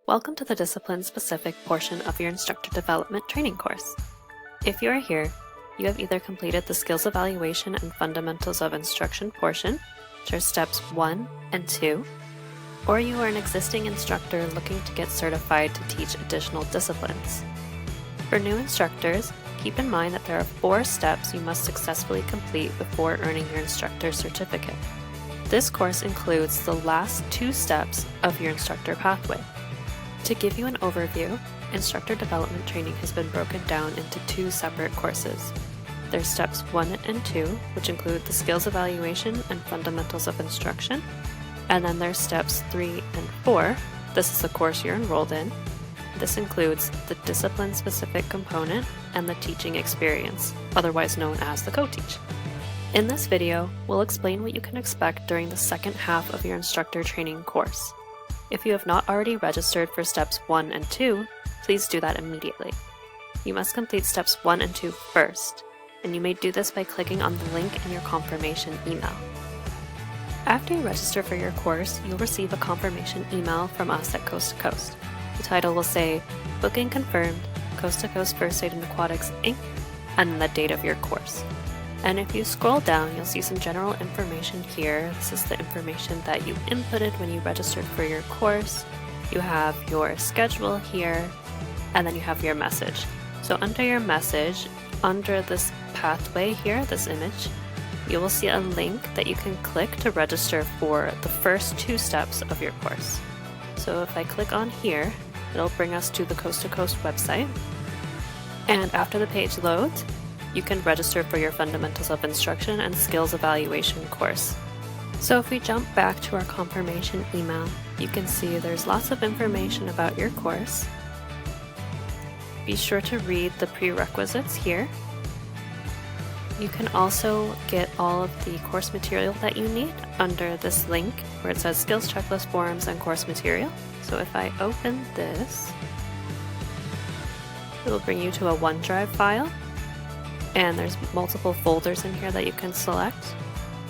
Welcome to the discipline-specific portion of your instructor development training course. If you are here, you have either completed the Skills Evaluation and Fundamentals of Instruction portion, which are steps 1 and 2, or you are an existing instructor looking to get certified to teach additional disciplines. For new instructors, keep in mind that there are 4 steps you must successfully complete before earning your instructor certificate. This course includes the last 2 steps of your instructor pathway. To give you an overview, instructor development training has been broken down into 2 separate courses. There's steps 1 and 2, which include the Skills Evaluation and Fundamentals of Instruction, and then there's steps 3 and 4. This is the course you're enrolled in. This includes the discipline-specific component and the teaching experience, otherwise known as the co-teach. In this video, we'll explain what you can expect during the second half of your instructor training course. If you have not already registered for steps 1 and 2, please do that immediately. You must complete steps 1 and 2 first, and you may do this by clicking on the link in your confirmation email. After you register for your course, you'll receive a confirmation email from us at Coast to Coast. The title will say, Booking Confirmed, Coast to Coast First Aid and Aquatics, Inc., and the date of your course. And if you scroll down, you'll see some general information here. This is the information that you inputted when you registered for your course. You have your schedule here, and then you have your message. So under your message, under this pathway here, this image, you will see a link that you can click to register for the first 2 steps of your course. So if I click on here, it'll bring us to the Coast to Coast website. And after the page loads, you can register for your Fundamentals of Instruction and Skills Evaluation course. So if we jump back to our confirmation email, you can see there's lots of information about your course. Be sure to read the prerequisites here. You can also get all of the course material that you need under this link where it says Skills Checklist Forms and Course Material. So if I open this, it will bring you to a OneDrive file. And there's multiple folders in here that you can select.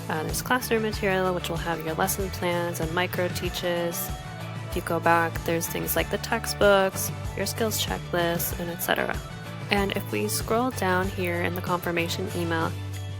There's classroom material, which will have your lesson plans and micro teaches. If you go back, there's things like the textbooks, your skills checklist, and etc. And if we scroll down here in the confirmation email,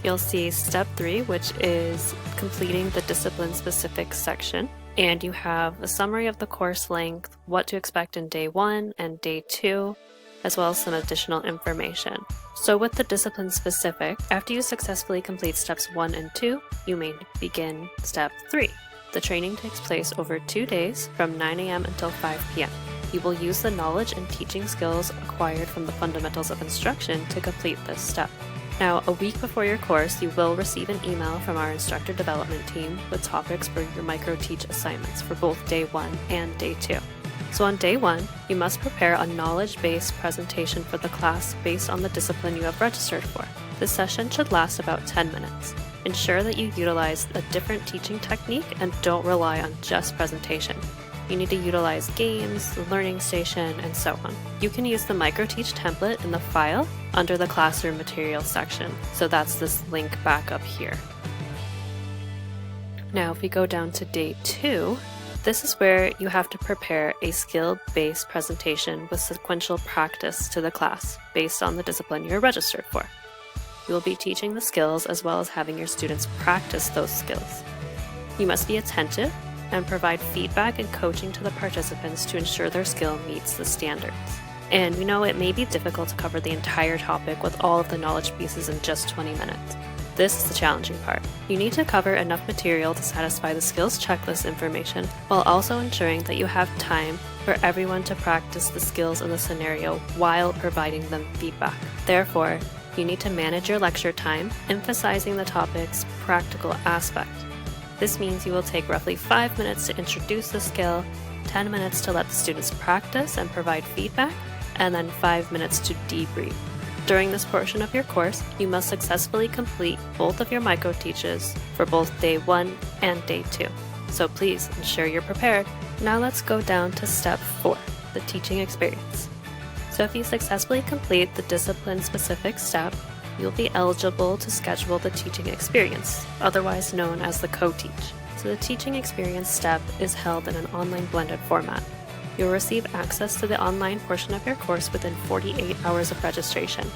you'll see step 3, which is completing the discipline-specific section. And you have a summary of the course length, what to expect in day 1 and day 2, as well as some additional information. So with the discipline specific, after you successfully complete steps 1 and 2, you may begin step 3. The training takes place over 2 days from 9 a.m. until 5 p.m. You will use the knowledge and teaching skills acquired from the Fundamentals of Instruction to complete this step. Now, a week before your course, you will receive an email from our instructor development team with topics for your micro-teach assignments for both day 1 and day 2. So on day 1, you must prepare a knowledge-based presentation for the class based on the discipline you have registered for. This session should last about 10 minutes. Ensure that you utilize a different teaching technique and don't rely on just presentation. You need to utilize games, the learning station, and so on. You can use the micro-teach template in the file under the classroom materials section. So that's this link back up here. Now if we go down to day 2, this is where you have to prepare a skill-based presentation with sequential practice to the class based on the discipline you're registered for. You will be teaching the skills as well as having your students practice those skills. You must be attentive and provide feedback and coaching to the participants to ensure their skill meets the standards. And we know it may be difficult to cover the entire topic with all of the knowledge pieces in just 20 minutes. This is the challenging part. You need to cover enough material to satisfy the skills checklist information while also ensuring that you have time for everyone to practice the skills in the scenario while providing them feedback. Therefore, you need to manage your lecture time, emphasizing the topic's practical aspect. This means you will take roughly 5 minutes to introduce the skill, 10 minutes to let the students practice and provide feedback, and then 5 minutes to debrief. During this portion of your course, you must successfully complete both of your micro-teaches for both day 1 and day 2. So please ensure you're prepared. Now let's go down to step 4, the teaching experience. So if you successfully complete the discipline-specific step, you'll be eligible to schedule the teaching experience, otherwise known as the co-teach. So the teaching experience step is held in an online blended format. You'll receive access to the online portion of your course within 48 hours of registration.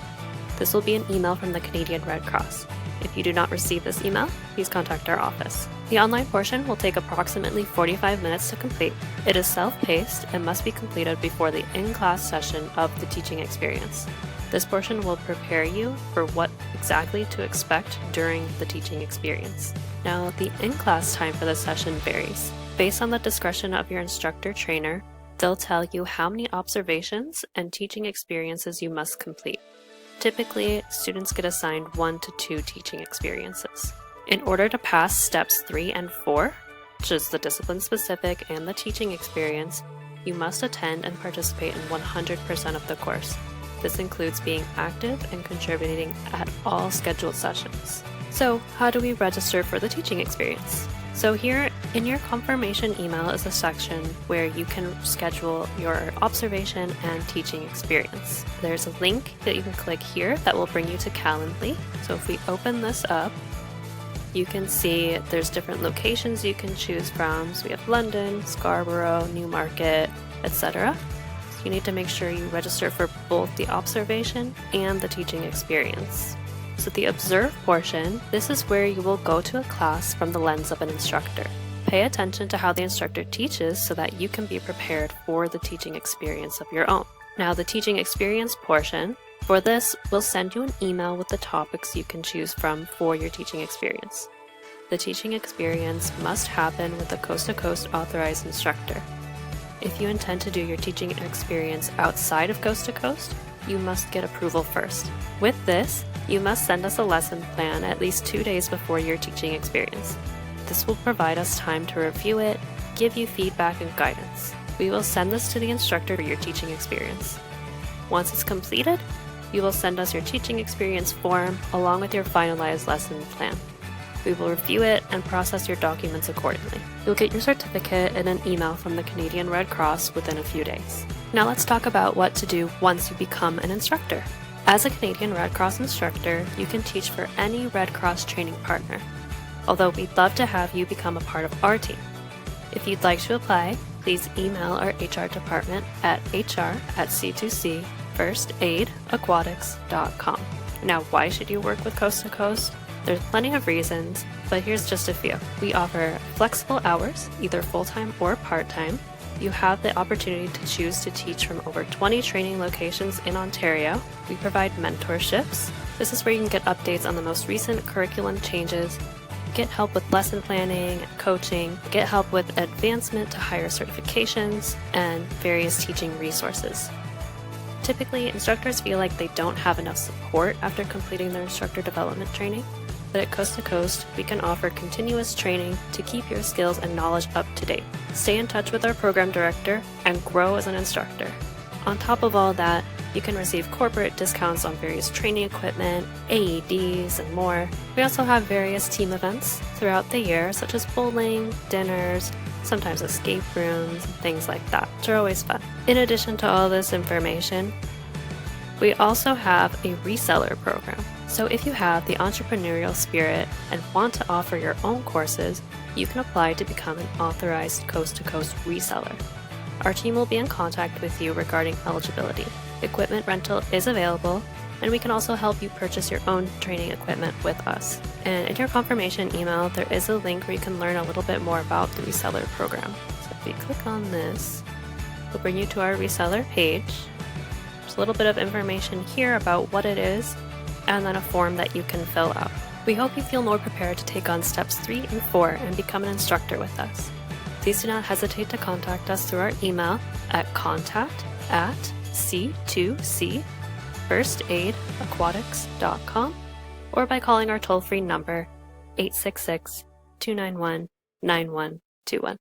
This will be an email from the Canadian Red Cross. If you do not receive this email, please contact our office. The online portion will take approximately 45 minutes to complete. It is self-paced and must be completed before the in-class session of the teaching experience. This portion will prepare you for what exactly to expect during the teaching experience. Now, the in-class time for this session varies. Based on the discretion of your instructor trainer, they'll tell you how many observations and teaching experiences you must complete. Typically, students get assigned 1 to 2 teaching experiences. In order to pass steps 3 and 4, which is the discipline-specific and the teaching experience, you must attend and participate in 100% of the course. This includes being active and contributing at all scheduled sessions. So, how do we register for the teaching experience? So here in your confirmation email is a section where you can schedule your observation and teaching experience. There's a link that you can click here that will bring you to Calendly. So if we open this up, you can see there's different locations you can choose from. So we have London, Scarborough, Newmarket, etc. So you need to make sure you register for both the observation and the teaching experience. So the observe portion, this is where you will go to a class from the lens of an instructor. Pay attention to how the instructor teaches so that you can be prepared for the teaching experience of your own. Now the teaching experience portion, for this, we'll send you an email with the topics you can choose from for your teaching experience. The teaching experience must happen with a coast-to-coast authorized instructor. If you intend to do your teaching experience outside of coast to coast, you must get approval first. With this, you must send us a lesson plan at least 2 days before your teaching experience. This will provide us time to review it, give you feedback and guidance. We will send this to the instructor for your teaching experience. Once it's completed, you will send us your teaching experience form along with your finalized lesson plan. We will review it and process your documents accordingly. You'll get your certificate in an email from the Canadian Red Cross within a few days. Now let's talk about what to do once you become an instructor. As a Canadian Red Cross instructor, you can teach for any Red Cross training partner, although we'd love to have you become a part of our team. If you'd like to apply, please email our HR department at hr@c2c firstaidaquatics.com. Now, why should you work with Coast to Coast? There's plenty of reasons, but here's just a few. We offer flexible hours, either full-time or part-time. You have the opportunity to choose to teach from over 20 training locations in Ontario. We provide mentorships. This is where you can get updates on the most recent curriculum changes, get help with lesson planning and coaching, get help with advancement to higher certifications, and various teaching resources. Typically, instructors feel like they don't have enough support after completing their instructor development training, but at Coast to Coast, we can offer continuous training to keep your skills and knowledge up to date. Stay in touch with our program director and grow as an instructor. On top of all that, you can receive corporate discounts on various training equipment, AEDs, and more. We also have various team events throughout the year, such as bowling, dinners, sometimes escape rooms, and things like that, which are always fun. In addition to all this information, we also have a reseller program. So if you have the entrepreneurial spirit and want to offer your own courses, you can apply to become an authorized coast-to-coast reseller. Our team will be in contact with you regarding eligibility. Equipment rental is available, and we can also help you purchase your own training equipment with us. And in your confirmation email, there is a link where you can learn a little bit more about the reseller program. So if you click on this, it'll bring you to our reseller page. There's a little bit of information here about what it is, and then a form that you can fill out. We hope you feel more prepared to take on steps 3 and 4 and become an instructor with us. Please do not hesitate to contact us through our email at contact@c2c firstaidaquatics.com or by calling our toll-free number 866-291-9121.